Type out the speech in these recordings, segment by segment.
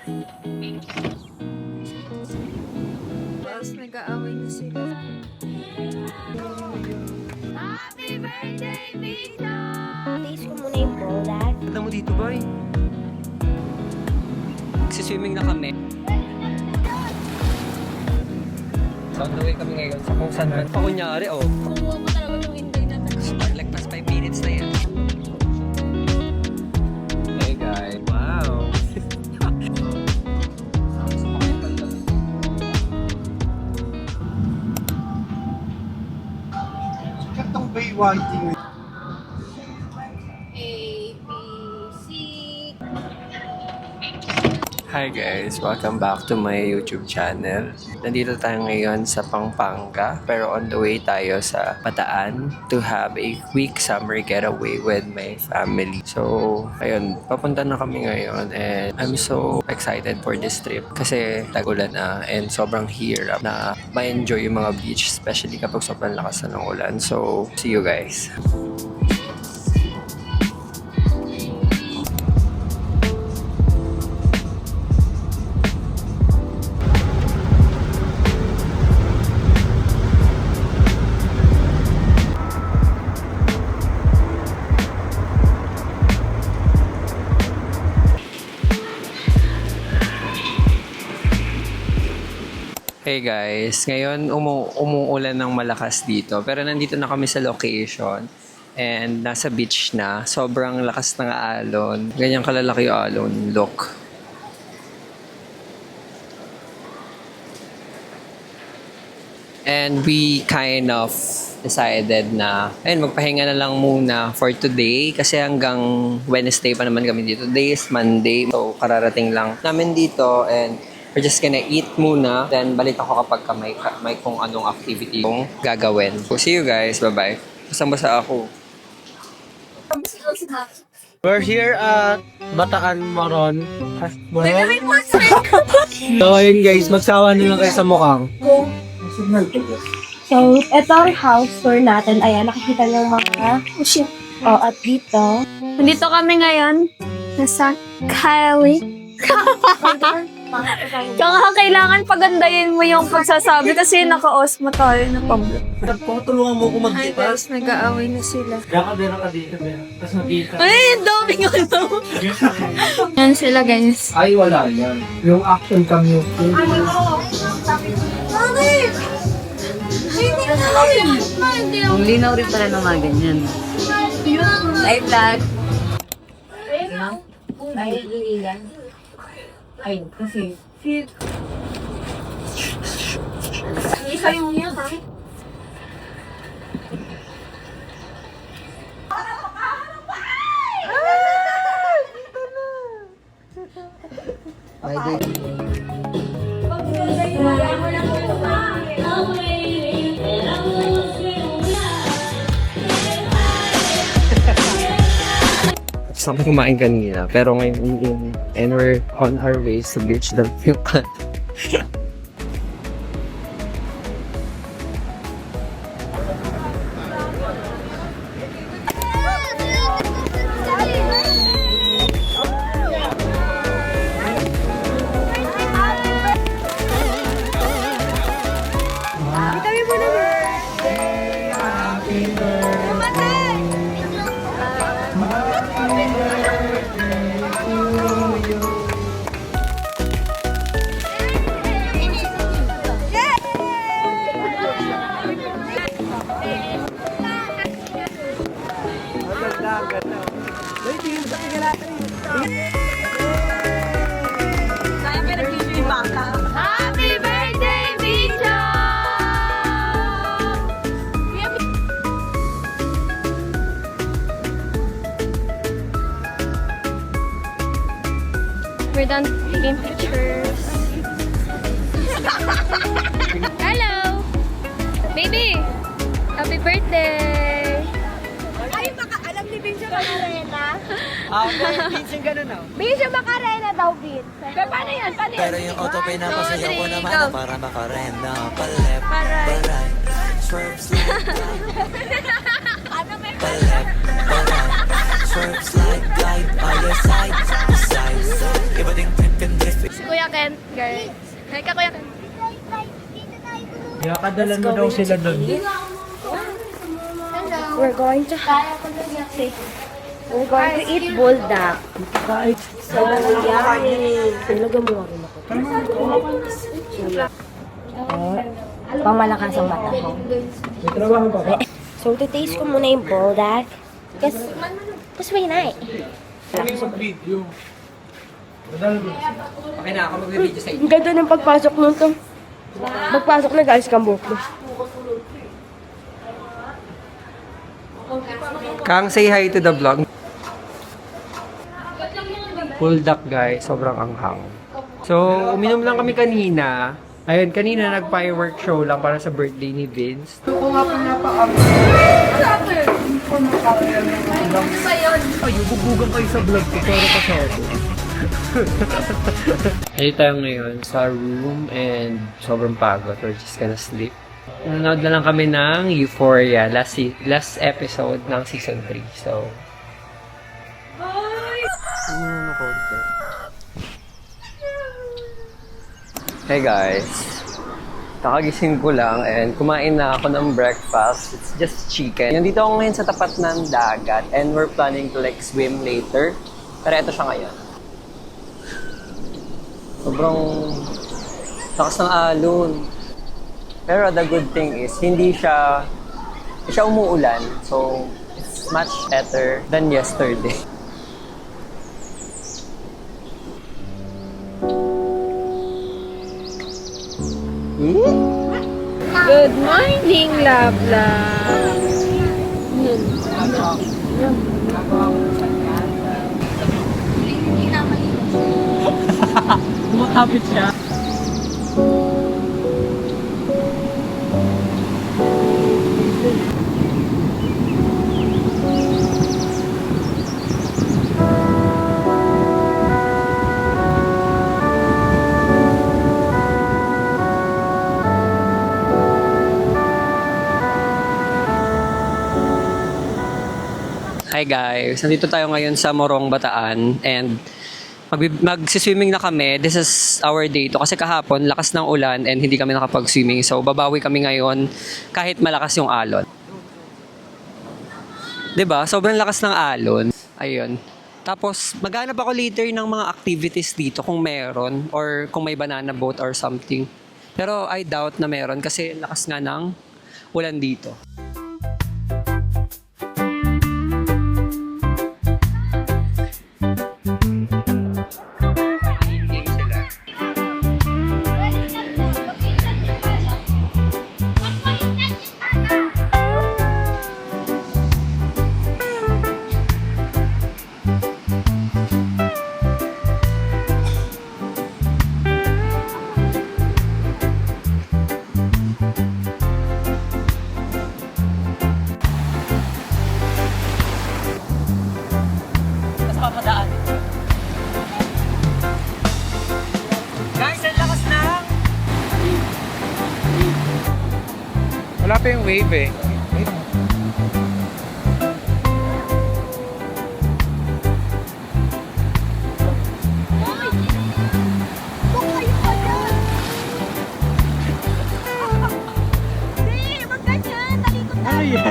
Guys, nag-aaway na sila. Happy birthday, Vito! Taste ko muna yung bolat. Alam mo dito, boy? Nagsiswimming na kami. So, on the way kami ngayon sa kung saan man. Pakunyari, oh. Kumuha mo talaga yung intay na Like, past 5 minutes na yan. Hey, guys. Wow. Katong Baywhite. A, B, C. Hi guys! Welcome back to my YouTube channel. Nandito tayo ngayon sa Pampanga, pero on the way tayo sa Bataan to have a quick summer getaway with my family. So, ayun, papunta na kami ngayon and I'm so excited for this trip kasi tag-ulan na and sobrang hirap na ma-enjoy yung mga beach, especially kapag sobrang lakas na ng ulan. So, see you guys! Hey guys, ngayon umuulan ng malakas dito pero nandito na kami sa location and nasa beach na. Sobrang lakas ng alon. Ganyan kalalaki yung alon. Look. And we kind of decided na ayun, magpahinga na lang muna for today kasi hanggang Wednesday pa naman kami dito. Today is Monday. So kararating lang namin dito and we're just gonna eat muna. Then, balik ako kapag may kung anong activity kong gagawin. So, see you guys. Bye-bye. Basang-basa ako. We're here at Bataan Moron. So ayun guys, magsawa na lang kayo sa mukhang. So, ito ang house tour natin. Ayan, nakikita ng mga... Oh, shit. Oh, at dito. Nandito kami ngayon. Nasa Kylie. Tsaka kailangan pagandahin mo yung pagsasabi kasi naka-osmo tayo na Pablo. Tulungan mo ko Hi guys, nag-aaway na sila. Meron ka dito, Tapos mag-iita. Ay, ang daming ano. Yan sila guys. Ay, wala yan. Yung action cam yung... Ang linaw rin pala ng mga ganyan. Ay, vlog. Ay, ilan. Ay, kasi... Isa yung yan ha. Gusto kami kumain kanina. Pero ngayon, and we're on our way to beach the view. Happy birthday, Vito! We're done taking pictures. Hello! Baby! Happy birthday! Ay, alam ni Vincio Macarena? Minsan ganun na. Vincio Macarena daw, Vince. Paano yan? Paano yan? Pero yung auto pay na pasayaw ko naman go. para makarenda palep, Alright. balay, swerve slide, palep, balay, swerve slide, glide, by your side, side, iba ding trip and drift. Guys. Hi ka, kuya. Kaya kadalan mo daw sila doon. We're going to eat buldak. So, yummy. Tulugan mo rin ako. Pamalakas ang mata ko. May trabaho pa ba? So, titaste ko muna yung buldak. Kasi, may na eh. Mag-video. Okay na ako mag-video sa Ang ganda ng pagpasok nun to. Pagpasok na guys, kambok mo. Kang, say hi to the vlog. Full duck guys, sobrang anghang. So, uminom lang kami kanina. Ayun, kanina nag-firework show lang para sa birthday ni Vince. Ay, bubugan kayo sa vlog ko. Pero pa sa Ayun tayo ngayon sa room and sobrang pagod. We're just gonna sleep. Nanonood na lang kami ng Euphoria, last episode ng season 3. So, hey guys, kakagising ko lang and kumain na ako ng breakfast. It's just chicken. Nandito ako ngayon sa tapat ng dagat and we're planning to like swim later. Pero ito siya ngayon. Sobrang lakas ng alon. Pero the good thing is, hindi siya umuulan. So, it's much better than yesterday. Good morning, love love. Kumakapit siya. Hi guys, nandito tayo ngayon sa Morong, Bataan and magsiswimming na kami. This is our day to kasi kahapon lakas ng ulan and hindi kami nakapag-swimming. So babawi kami ngayon kahit malakas yung alon. 'Di ba? Sobrang lakas ng alon. Ayun. Tapos maghanap ako later ng mga activities dito kung meron or kung may banana boat or something. Pero I doubt na meron kasi lakas nga ng ulan dito. Wala pa yung wave eh. Ano yan?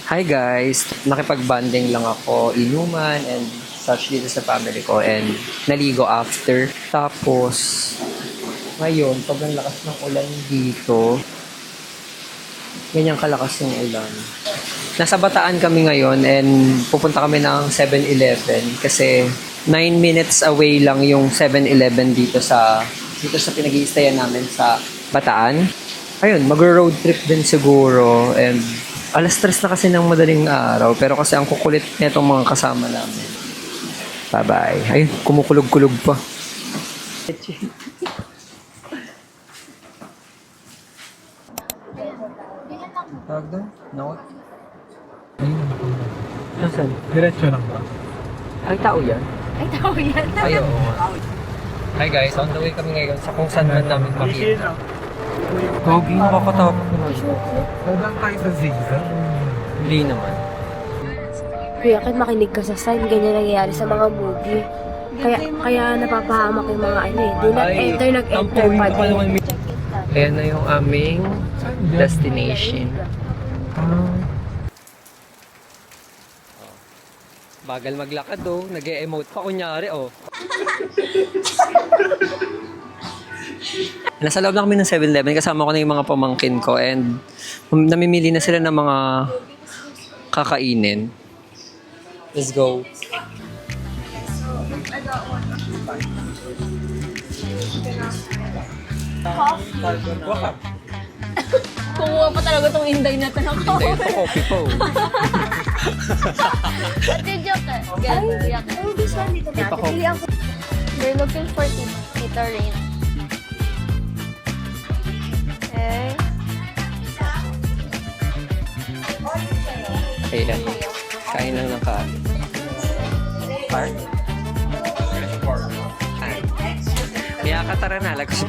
Hi guys! Nakipag-bonding lang ako, inuman and such dito sa family ko and naligo after. Tapos, ngayon, sobrang lakas ng ulan dito. Ganyang kalakas ng ulan. Nasa Bataan kami ngayon and pupunta kami ng 7-Eleven kasi 9 minutes away lang yung 7-Eleven dito sa pinag-i-stayan namin sa Bataan. Ayun, mag-road trip din siguro and alas 3 na kasi ng madaling araw pero kasi ang kukulit nitong mga kasama namin. Bye-bye. Ayun, kumukulog-kulog pa. Tawag doon? No? Nasaan? Diretso lang ba? Ay, tao yan? Ay, tao yan. Ay, oo nga. Hi guys, on the way kami ngayon sa kung saan man namin makita. Gogi, nakakatakot naman. Hanggang tayo sa zigzag. Hindi naman. Kuya, kahit makinig ka sa sign, ganyan nangyayari sa mga movie. Kaya napapahamak yung mga ano eh. Di nag-enter pa din. Ayan na yung aming destination. Bagal maglakad oh. Nag-e-emote pa kunyari oh. Nasa loob na kami ng 7-Eleven. Kasama ko na yung mga pamangkin ko and namimili na sila ng mga kakainin. Let's go. Kumuha pa talaga tong inday na tanong ko. Hindi, ito coffee po. Ate joke eh. Ganyan. This one dito natin. coffee. Pili ako. We're looking for Tita Rain. Okay. Ayan. Kain lang ng kain. Park. Kaya katara na. Lagpas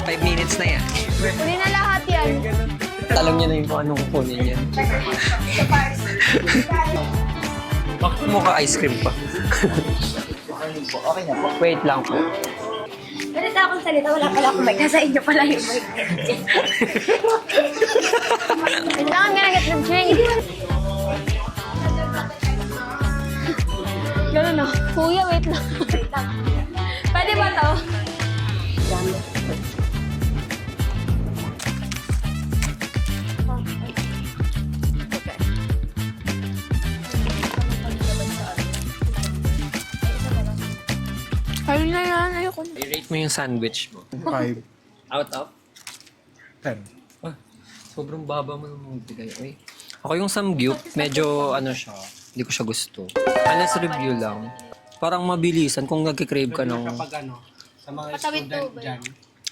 5 minutes na yan. Hindi na lahat yan. Alam niya na yung kung anong kukunin yan. Bakit mukha ice cream pa? Wait lang po. Ganito akong salita, wala pala akong mic. Nasa inyo pala yung mic. Kailangan nga get the drink. Ganun na. Kuya, wait lang. Pwede ba to? Ayun na yan. Ayoko na. I-rate mo yung sandwich mo. 5, Out of? 10. Ah, sobrang baba mo ng bigay. Ay. Ako yung samgyup, medyo ano siya, hindi ko siya gusto. Honest review lang. Parang mabilisan kung nagkikrave ka ng Kapag ano, sa mga Patawid student tubig. dyan,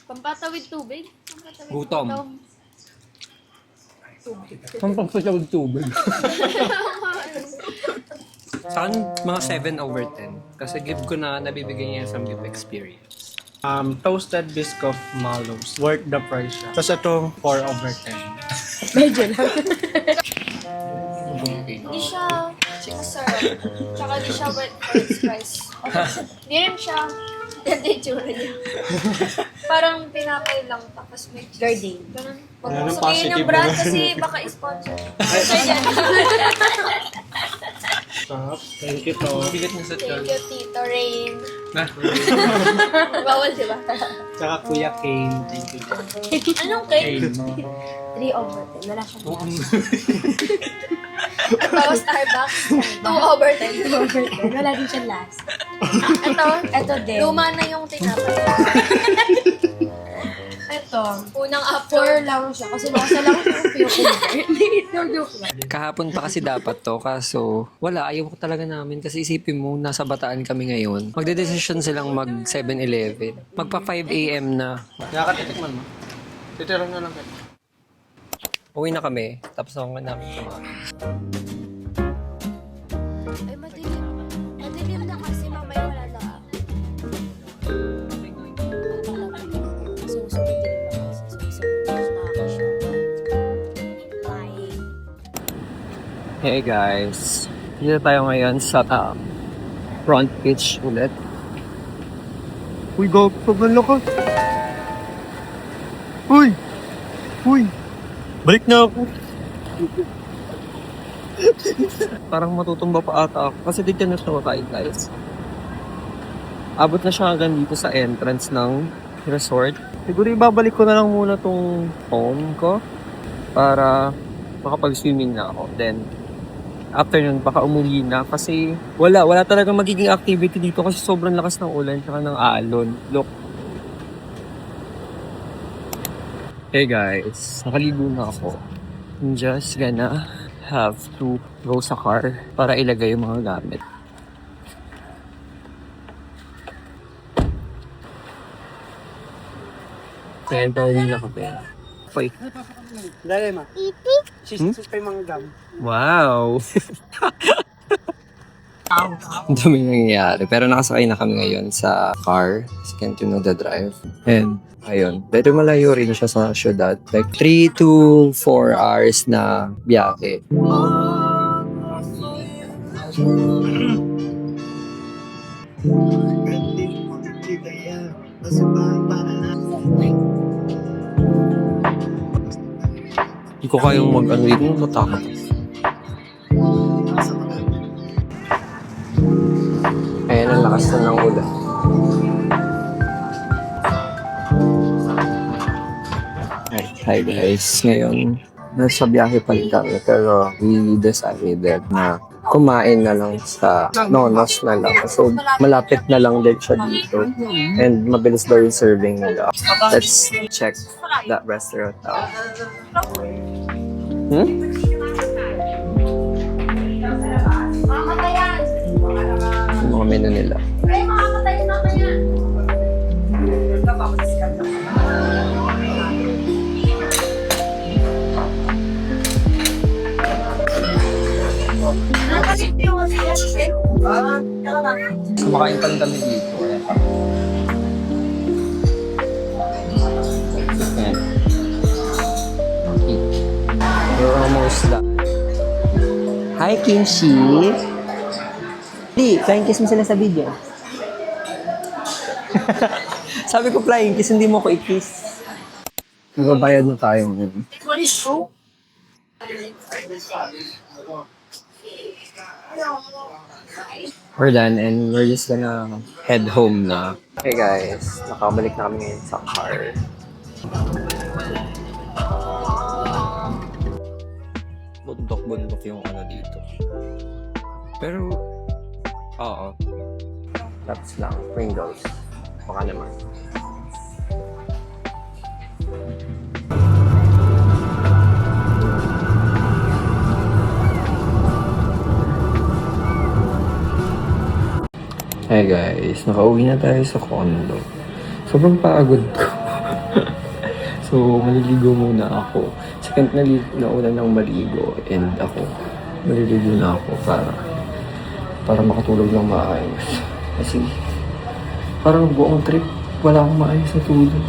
Pampatawid tubig? gutom. Ang pagpasawag tubig. Saan mga 7 over 10? Kasi give ko na nabibigay niya yung samgyup experience. toasted biscuit mallows. Worth the price siya. Tapos itong 4 over 10. Hindi siya masarap. Tsaka di siya wet french fries. Hindi rin siya ganda yung tsura niya. Parang pinakay lang tapos may cheese. Garden. Ganun. Ano, Huwag mo sabihin positive yung brand na. kasi baka sponsor. Sponsor yan. Stop. Thank you to. Bigat niya sa tiyan. Thank you, Tito Rain. Na? Bawal, di ba? Tsaka Kuya Kane. Thank you. Anong cake? 3 over 10. Wala siyang Ito, Starbucks. 2 over 10. 2 over 10. Wala din siyang last. Ito din. luma na yung tinapay. Ito. Unang after. 4 lang siya. Kasi nasa lang yung joke lang. Kahapon pa kasi dapat to, kaso wala, ayaw ko talaga namin kasi isipin mo, nasa Bataan kami ngayon. Magde-decision silang mag 7-Eleven. Magpa 5 a.m. na. Nakakatitikman mo. Titirang na lang kayo. Uwi na kami, tapos na namin kumain. Ay, madilim. Madilim na kasi mamaya wala na. Hey guys, dito tayo ngayon sa front pitch ulit. Uy, go. Pagano ka. Uy! Uy! Balik na ako. Parang matutumba pa ata ako kasi dito na siya kakain guys. Abot na siya hanggang dito sa entrance ng resort. Siguro ibabalik ko na lang muna tong phone ko para makapag-swimming na ako. Then, after nun, baka umuwi na kasi wala talagang magiging activity dito kasi sobrang lakas ng ulan tsaka ng alon. Look. Hey guys, nakaligo na ako. I'm just gonna have to go sa car para ilagay yung mga gamit. Ayan, pauwi na kami. Foy. Dali ma. Sisis pa yung mga gam. Wow! Ang dami nangyayari. Pero nakasakay na kami ngayon sa car. Kasi can't you know the drive. And, ayun. Pero malayo rin siya sa syudad. Like, 3 to 4 hours na biyahe. Hindi ko kayang mag-ano dito. Matakot. Ayan, ang lakas na ng ulan. Hi guys, ngayon nasa biyahe pa rin kami pero we decided na kumain na lang sa Nonos na lang. So malapit na lang din siya dito and mabilis daw yung serving nila. Let's check that restaurant out. Yung mga menu nila. Kumakain pa rin kami dito. Ayan. We're almost done. Hi, Kimchi! Di, flying kiss mo sila sa video. Sabi ko flying kiss, hindi mo ko i-kiss. Nagbabayad na tayo ngayon. We're done and we're just gonna head home na. Hey guys, nakabalik na kami ngayon sa car. Bundok-bundok yung ano dito. Pero, oo. Tapos lang, Pringles. Baka naman. Hey guys, nakauwi na tayo sa condo. Sobrang pagod ko. So, maliligo muna ako. Second nauna ng maligo and ako, maliligo na ako para makatulog ng maayos. Kasi, parang buong trip, wala akong maayos na tulog.